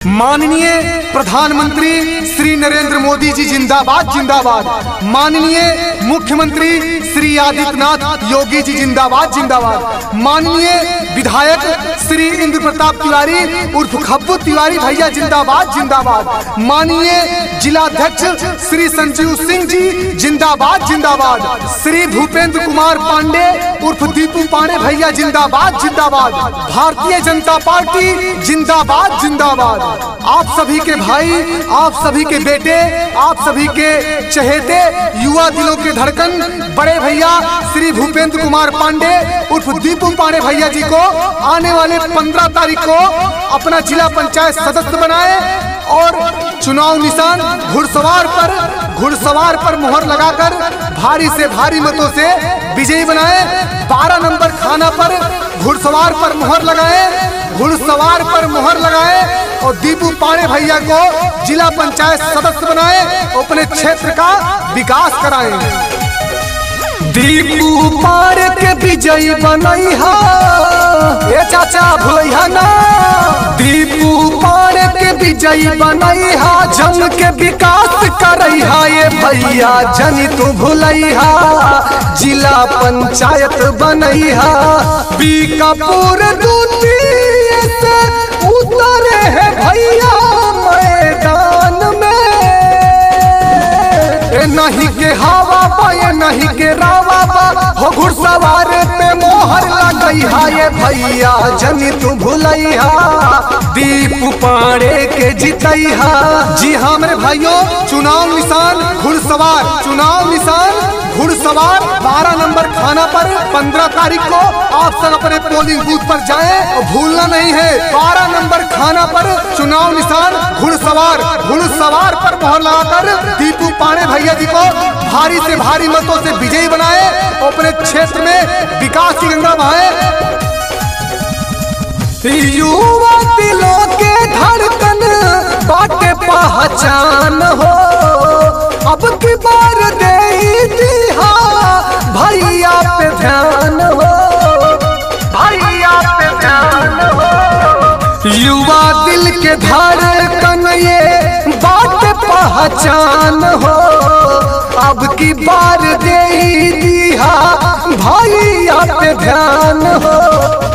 माननीय प्रधानमंत्री श्री नरेंद्र मोदी जी जिंदाबाद जिंदाबाद। माननीय मुख्यमंत्री श्री आदित्यनाथ योगी जी जिंदाबाद जिंदाबाद। माननीय विधायक श्री इंद्र प्रताप तिवारी उर्फ खब्बू तिवारी भैया जिंदाबाद जिंदाबाद। माननीय जिलाध्यक्ष श्री संजीव सिंह जी जिंदाबाद जिंदाबाद। श्री भूपेंद्र कुमार पांडे उर्फ दीपू पांडे भैया जिंदाबाद जिंदाबाद। भारतीय जनता पार्टी जिंदाबाद जिंदाबाद। आप सभी के भाई, आप सभी के बेटे, आप सभी के चहेते, युवा दिलों के धड़कन बड़े भैया श्री भूपेंद्र कुमार पांडे उर्फ दीपू पांडे भैया जी को आने वाले 15 तारीख को अपना जिला पंचायत सदस्य बनाए और चुनाव निशान घुड़सवार पर मुहर लगाकर भारी से भारी मतों से विजयी बनाए। 12 नंबर खाना पर घुड़सवार पर मुहर लगाए, घुड़सवार पर मुहर लगाए और दीपू पांडे भैया को जिला पंचायत सदस्य बनाए, अपने क्षेत्र का विकास कराए। दीपू पांडे के विजयी बनैहा ए चाचा भुलैहा ना। दीपू पांडे के विजयी बनैहा, जन के विकास करैहा ये भैया जनी तू भुलैहा। जिला पंचायत बनैहा, बीकापुर दूती से उतरे है भैया मैदान में। नहीं के हवा बा ये नहीं के रावा बा, हो घुड़सवार पे मोहर लगैहा ये भैया जनी तू भुलैहा। दीपू पांडे के जितैहा। जी हाँ मेरे भाइयों, चुनाव निशान घुड़सवार, चुनाव निशान घुड़सवार 12 नंबर खाना पर 15 तारीख को आप सब अपने पोलिंग बूथ पर जाएं और भूलना नहीं है। 12 नंबर खाना पर चुनाव निशान घुड़सवार पर मोहर लगाकर दीपू पांडे भैया जी को भारी से भारी मतों से विजयी बनाए और अपने क्षेत्र में विकास की गंगा बहाए। युवा दिलों के धड़कन बाटे पहचान हो, अब की बार दे दिया भैया पे ध्यान हो, भैया पे ध्यान हो। युवा दिल के धड़कन ये बाटे पहचान हो, अब की बार दे दिया भैया पे ध्यान हो।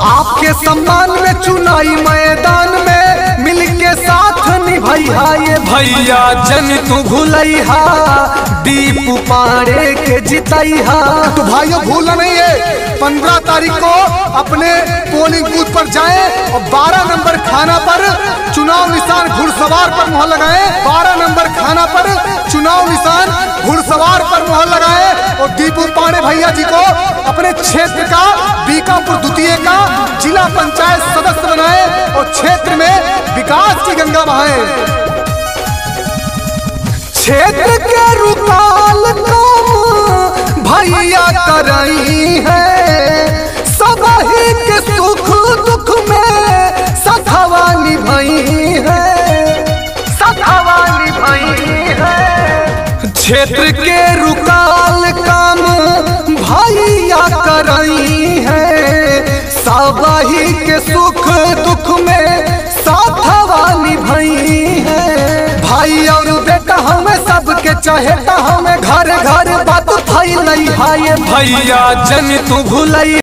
आपके सम्मान में चुनाई मैदान में मिलके साथ निभैया ये भैया जन तू भुलैहा। दीपू पांडे के जितैहा। तो भाइयों भूलना नहीं है, 15 तारीख को अपने पोलिंग बूथ पर जाएं और 12 नंबर खाना पर चुनाव निशान घुड़सवार पर मुहर लगाएं। 12 नंबर खाना पर चुनाव निशान घुड़सवार पर मुहर लगाएं और दीपू पांडे भैया जी को अपने क्षेत्र का बीकापुर द्वितीय का जिला पंचायत सदस्य बनाए और क्षेत्र में विकास की गंगा बहाए। क्षेत्र के रुकाल काम भैया करई है, सबही के सुख दुख में सथवा निभई है, सथवा निभई है। क्षेत्र के रुकाल काम भैया करई है, सबही के सुख दुख में सथवा निभई है। भाई और बेटा हमें सबके चहेता, हमें घर घर बात फैलई है ये भैया जन तू भुलई।